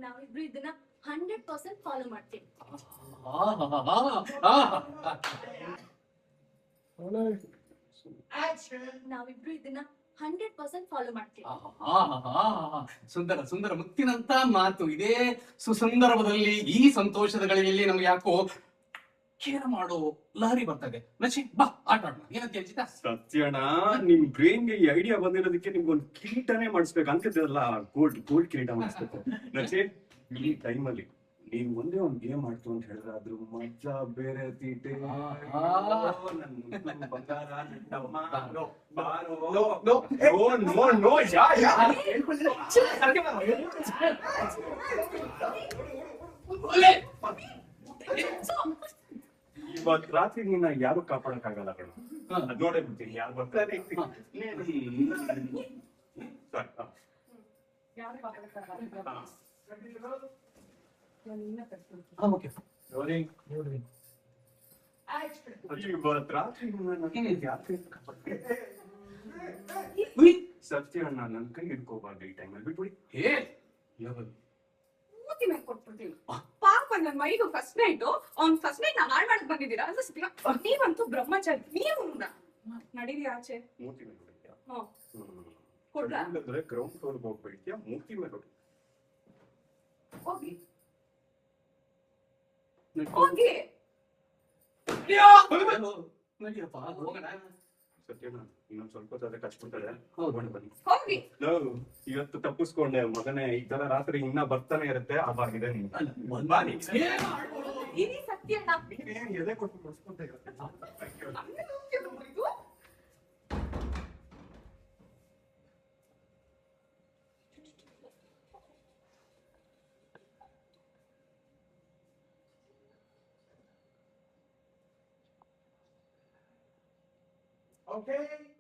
ನಾವಿಬ್ರು ಇದನ್ನ 100% ಫಾಲೋ ಮಾಡ್ತೀವಿ. ನಾವಿಬ್ರು ಇದನ್ನ 100% ಫಾಲೋ ಮಾಡ್ತೀವಿ. ಸುಂದರ ಸುಂದರ ಮುತ್ತಿನಂತ ಮಾತು. ಇದೇ ಸುಸಂದರ್ಭದಲ್ಲಿ ಈ ಸಂತೋಷದ ಗಳಿಗೆಯಲ್ಲಿ ನಮ್ಗೆ ಯಾಕೋ ಕೇರ್ ಮಾಡೋ ಲಹರಿ ಬರ್ತದೆ. ನಚಿ ಬಾ ಆಟ ಆಡೋಣ. ಏನಂತ ಹೇಳ್ತಿದ್ದ? ಸತ್ಯಣ್ಣ, ನಿಮ್ ಬ್ರೈನ್ಗೆ ಈ ಐಡಿಯಾ ಬಂದಿರೋದಕ್ಕೆ ನಿಮ್ಗೊಂದು ಕಿರೀಟನೇ ಮಾಡಿಸ್ಬೇಕು ಅಂತಿದ್ದಲ್ಲ. ಗೋಲ್ಡ್ ಕಿರೀಟ ಮಾಡಿಸ್ಬೇಕು. ನಚಿ, ಈ ಟೈಮಲ್ಲಿ ನೀವ್ ಒಂದೇ ಒಂದ್ ಗೇಮ್ ಆಡ್ತು ಅಂತ ಹೇಳಿದ್ರೆ ಅದ್ರ ಮಜಾ ಬೇರೆ ತೀಟೆ. ನನ್ ಬಂಗಾರ, ನನ್ನಮ್ಮ, ಇವತ್ ರಾತ್ರಿ ನಿನ್ನ ಯಾರು ಕಾಪಾಡಕ್ಕಾಗಲ್ಲ ಕಣ. ಅದ್ ನೋಡೇ ಬಿಡ್ತೀನಿ ಯಾರು ಬರ್ತಾರೆ. ಇವತ್ ರಾತ್ರಿ ಸತ್ಯ ಅಣ್ಣ ನನ್ ಕೈ ಹಿಡ್ಕೋಬಾರ್ದು ಈ ಟೈಮಲ್ಲಿ. ಬಿಟ್ಬಿಡಿ. ಮೂತಿ ಮೇಲೆ ಕೊಟ್ಬಿಡ್ತೀನಿ. ಪಾಪ ನನ್ ಮೈದು ಫಸ್ಟ್ ನೈಟ್ ಅವ್ನ್ ಫಸ್ಟ್ ನೈಟ್ ನಾ ಹಾಳು ಮಾಡಕ್ ಬಂದಿದ್ದೀರಾ ಅನ್ಸ್ತೀರಾ? ನೀವಂತೂ ಬ್ರಹ್ಮಚಾರಿ. ನೀವು ನಡೀರಿ ಆಚೆ. ಮೂರ್ತಿ ಮೇಲೆ ಹೊಡಿತ್ಯಾ? ಕೊಡ್ಲಾ? ಅಂದ್ರೆ ಗ್ರೌಂಡ್ ಫ್ಲೋರ್ ಹೋಗ್ಬಿಡ್ತೀಯಾ? ಮೂರ್ತಿ ಮೇಲೆ ಹೊಡಿ. ಹೋಗಿ ಹೋಗಿ. ನಡಿಯಪ್ಪ ಹೋಗೋಣ. ಸತ್ಯಣ್ಣ, ಇನ್ನೊಂದ್ ಸ್ವಲ್ಪ ಹೊತ್ತಾದ್ರೆ ಕಚ್ಬಿಡ್ತಾರೆ. ಬನ್ನಿ. ಹೋಗಿ. ಇವತ್ತು ತಪ್ಪಿಸ್ಕೊಂಡೆ ಮಗನೇ. ಈ ತರ ರಾತ್ರಿ ಇನ್ನ ಬರ್ತಾನೆ ಇರುತ್ತೆ. ಅವಾಗಿದೆ ಇರಿ ಸತ್ಯಣ್ಣ. ಎದೆ ಕೊಟ್ಟು ಮುಗಿಸ್ಕೊಂತ ಇರುತ್ತೆ. Okay.